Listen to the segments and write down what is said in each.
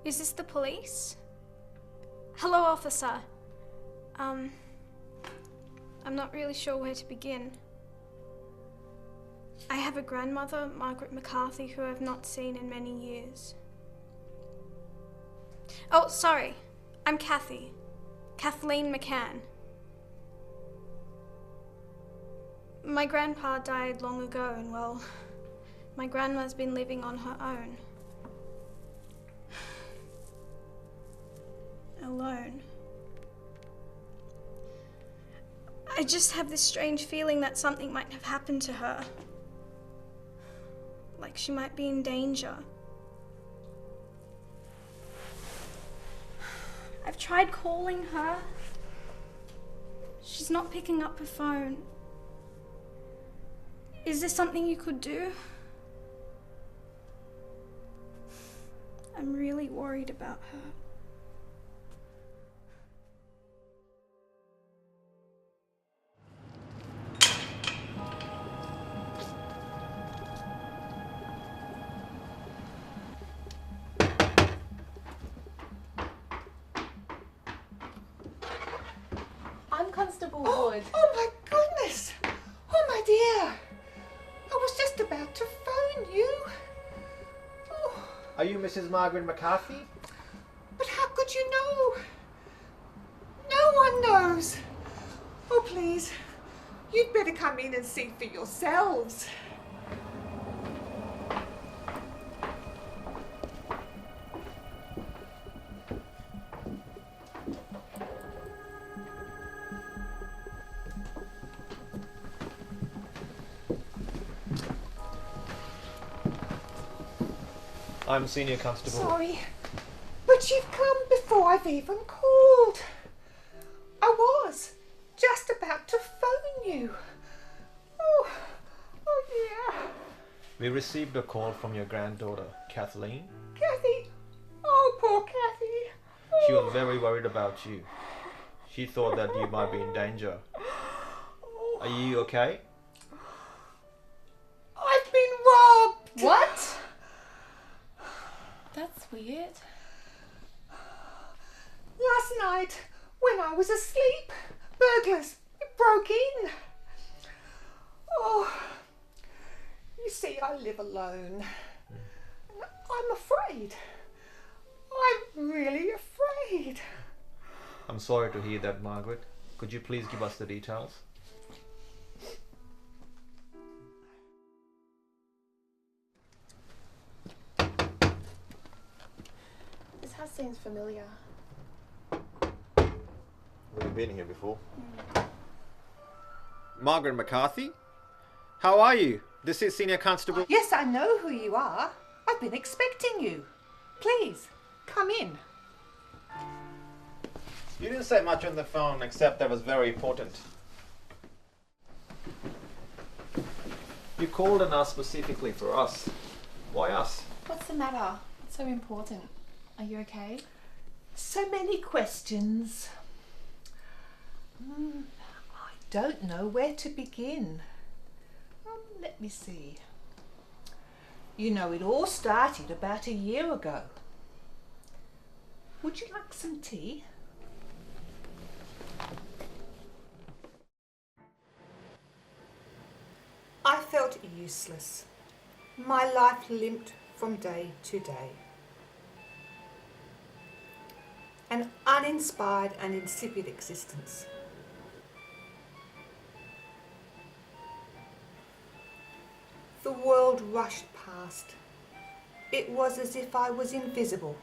Is this the police? Hello, officer. I'm not really sure where to begin. I have a grandmother, Margaret McCarthy, who I've not seen in many years. Oh, sorry. I'm Kathy. Kathleen McCann. My grandpa died long ago and, well, my grandma's been living on her own. Alone. I just have this strange feeling that something might have happened to her. Like she might be in danger. I've tried calling her. She's not picking up her phone. Is there something you could do? I'm really worried about her. Constable Wood. Oh my goodness! Oh my dear! I was just about to phone you. Oh. Are you Mrs. Margaret McCarthy? But how could you know? No one knows. Oh please, you'd better come in and see for yourselves. I'm Senior Constable. Sorry, but you've come before I've even called. I was just about to phone you. Oh dear. We received a call from your granddaughter, Kathleen. Kathy. Oh, poor Kathy. Oh. She was very worried about you. She thought that you might be in danger. Are you okay? I've been robbed. What? That's weird. Last night, when I was asleep, burglars broke in. Oh, you see, I live alone. I'm afraid. I'm really afraid. I'm sorry to hear that, Margaret. Could you please give us the details? This house seems familiar. We've been here before. Margaret McCarthy? How are you? This is Senior Constable. Yes, I know who you are. I've been expecting you. Please, come in. You didn't say much on the phone except that was very important. You called and asked specifically for us. Why us? What's the matter? What's so important? Are you okay? So many questions. I don't know where to begin. Let me see. You know, it all started about a year ago. Would you like some tea? I felt useless. My life limped from day to day. An uninspired and insipid existence. The world rushed past. It was as if I was invisible.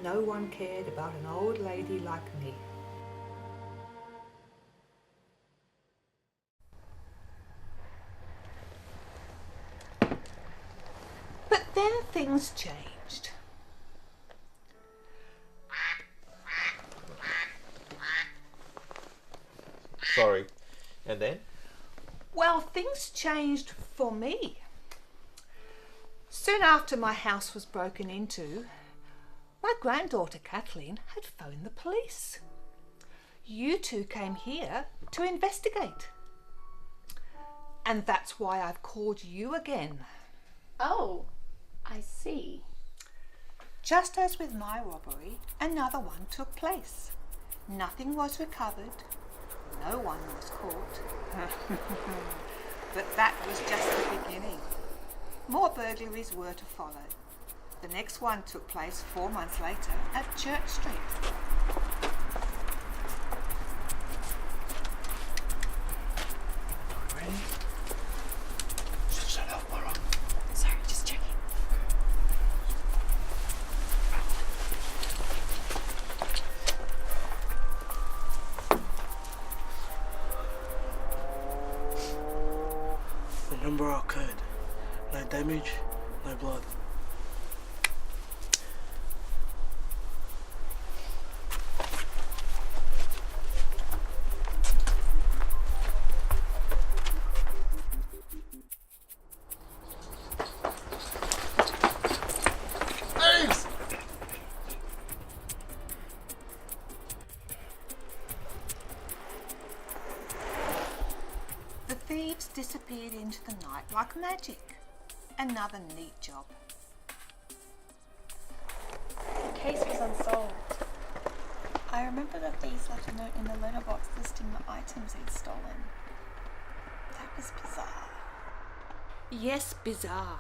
No one cared about an old lady like me. But then things changed. Sorry. And then? Well, things changed for me. Soon after my house was broken into, my granddaughter Kathleen had phoned the police. You two came here to investigate. And that's why I've called you again. Oh, I see. Just as with my robbery, another one took place. Nothing was recovered. No one was caught. But that was just the beginning. More burglaries were to follow. The next one took place 4 months later at Church Street. Ready? Shut up, Mara. Sorry, just checking. Remember our code. No damage, no blood. The thieves disappeared into the night like magic. Another neat job. The case was unsolved. I remember the thieves left a note in the letterbox listing the items they'd stolen. That was bizarre. Yes, bizarre.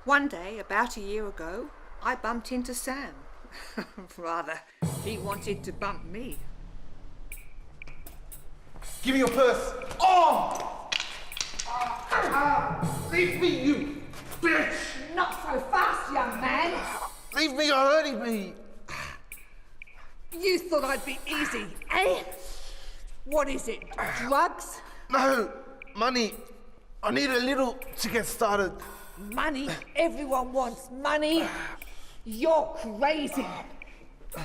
One day, about a year ago, I bumped into Sam. Rather, he wanted to bump me. Give me your purse. Oh! Leave me, you bitch! Not so fast, young man. Leave me, you're hurting me. You thought I'd be easy, eh? What is it, drugs? No, money. I need a little to get started. Money? Everyone wants money. You're crazy.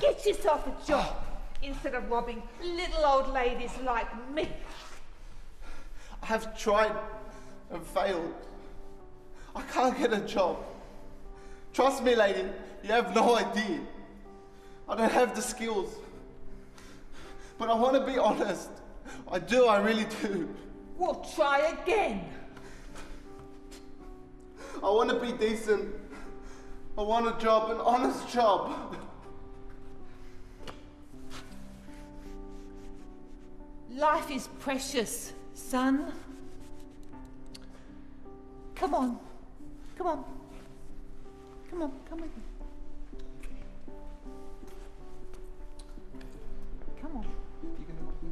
Get yourself a job instead of robbing little old ladies like me. I have tried and failed. I can't get a job. Trust me, lady, you have no idea. I don't have the skills. But I want to be honest. I do, I really do. We'll try again. I want to be decent. I want a job, an honest job. Life is precious, son. Come on. Come on. Come on, come with me. Come on. You can help me.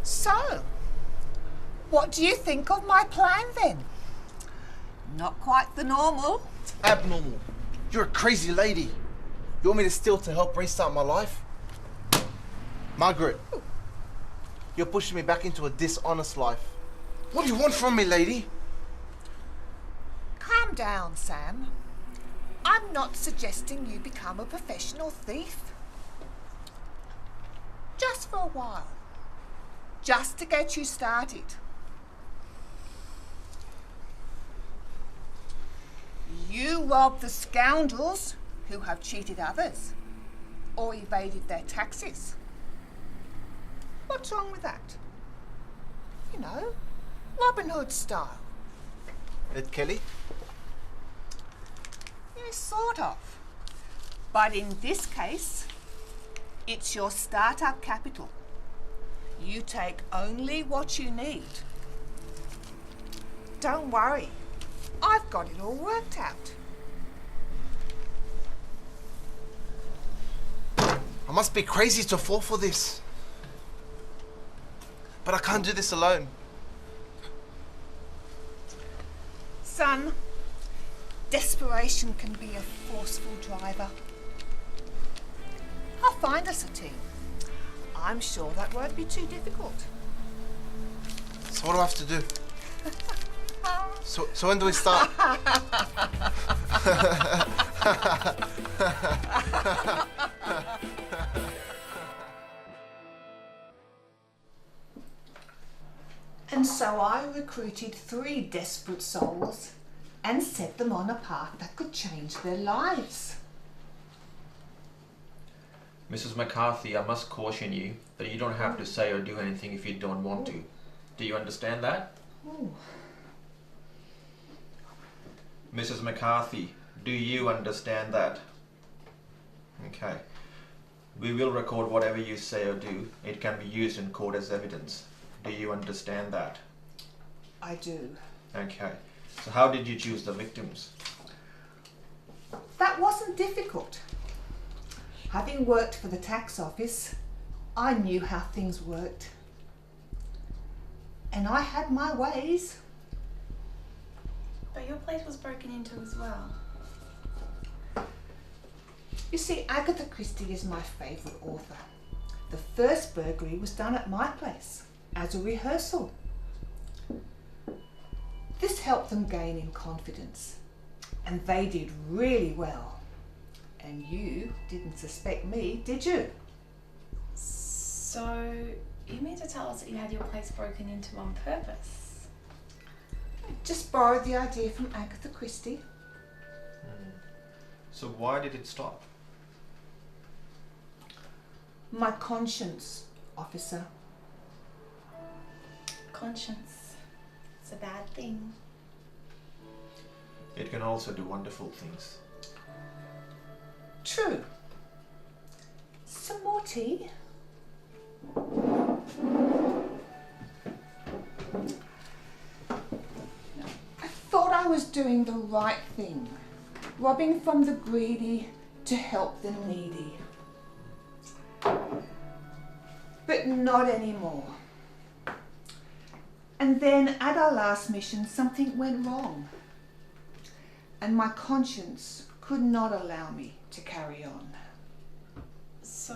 So, what do you think of my plan then? Not quite the normal. Abnormal. You're a crazy lady. You want me to steal to help restart my life? Margaret, you're pushing me back into a dishonest life. What do you want from me, lady? Calm down, Sam. I'm not suggesting you become a professional thief. Just for a while. Just to get you started. You rob the scoundrels who have cheated others or evaded their taxes. What's wrong with that? You know, Robin Hood style. Ed Kelly? Yeah, sort of. But in this case, it's your startup capital. You take only what you need. Don't worry, I've got it all worked out. I must be crazy to fall for this. But I can't do this alone. Son, desperation can be a forceful driver. I'll find us a team. I'm sure that won't be too difficult. So what do I have to do? So when do we start? And And so I recruited 3 desperate souls and set them on a path that could change their lives. Mrs. McCarthy, I must caution you that you don't have to say or do anything if you don't want to. Do you understand that? Ooh. Mrs. McCarthy, do you understand that? Okay. We will record whatever you say or do. It can be used in court as evidence. Do you understand that? I do. Okay. So how did you choose the victims? That wasn't difficult. Having worked for the tax office, I knew how things worked. And I had my ways. But your place was broken into as well. You see, Agatha Christie is my favourite author. The first burglary was done at my place as a rehearsal. This helped them gain in confidence, and they did really well. And you didn't suspect me, did you? So, you mean to tell us that you had your place broken into on purpose? Just borrowed the idea from Agatha Christie. So why did it stop? My conscience, officer. Conscience. It's a bad thing. It can also do wonderful things. True. Some more tea? I thought I was doing the right thing, robbing from the greedy to help the needy. But not anymore. And then at our last mission, something went wrong. And my conscience could not allow me to carry on. So,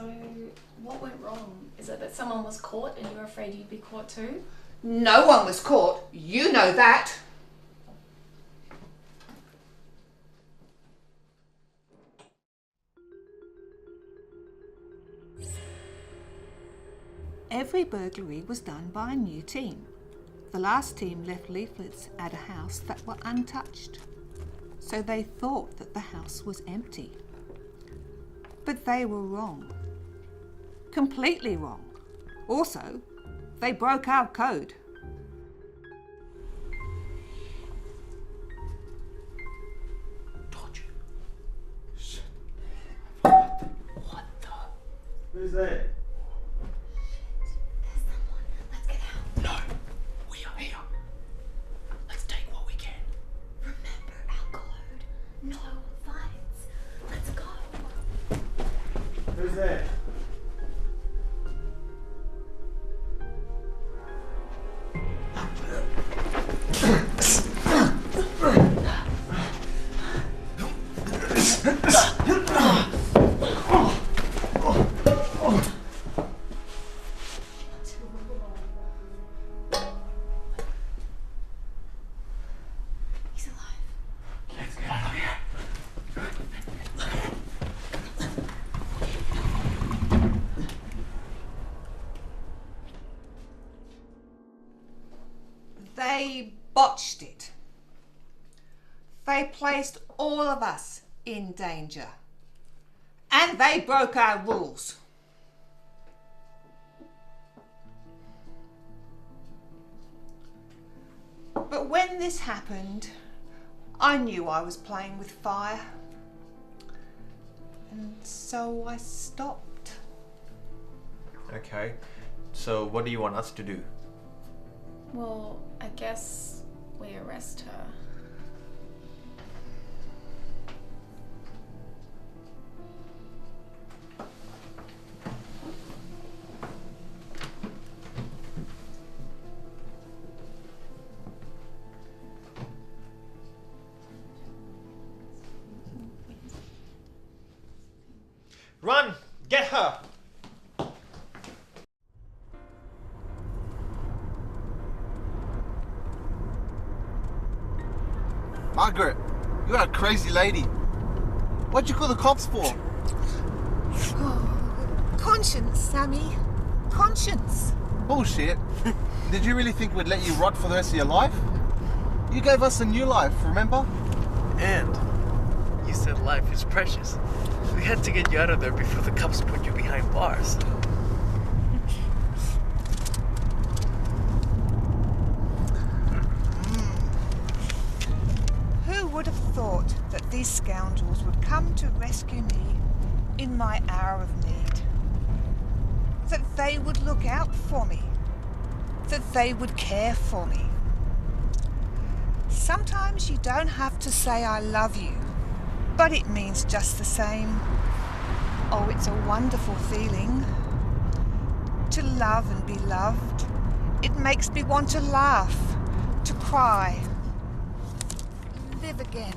what went wrong? Is it that someone was caught and you were afraid you'd be caught too? No one was caught. You know that. Every burglary was done by a new team. The last team left leaflets at a house that were untouched, so they thought that the house was empty. But they were wrong. Completely wrong. Also, they broke our code. Told you. Shit. What the? Who's there? There's someone. Let's get out. No, we are here. Let's take what we can. Remember our code. No fights. Let's go. Who's there? He's alive. Let's get out of here. They botched it. They placed all of us in danger. And they broke our rules. But when this happened, I knew I was playing with fire. And so I stopped. Okay. So what do you want us to do? Well, I guess we arrest her. Run! Get her! Margaret, you're a crazy lady. What'd you call the cops for? Conscience, Sammy. Conscience. Bullshit. Did you really think we'd let you rot for the rest of your life? You gave us a new life, remember? And you said life is precious. We had to get you out of there before the cops put you behind bars. Who would have thought that these scoundrels would come to rescue me in my hour of need? That they would look out for me. That they would care for me. Sometimes you don't have to say I love you, but it means just the same. Oh, it's a wonderful feeling to love and be loved. It makes me want to laugh, to cry, live again.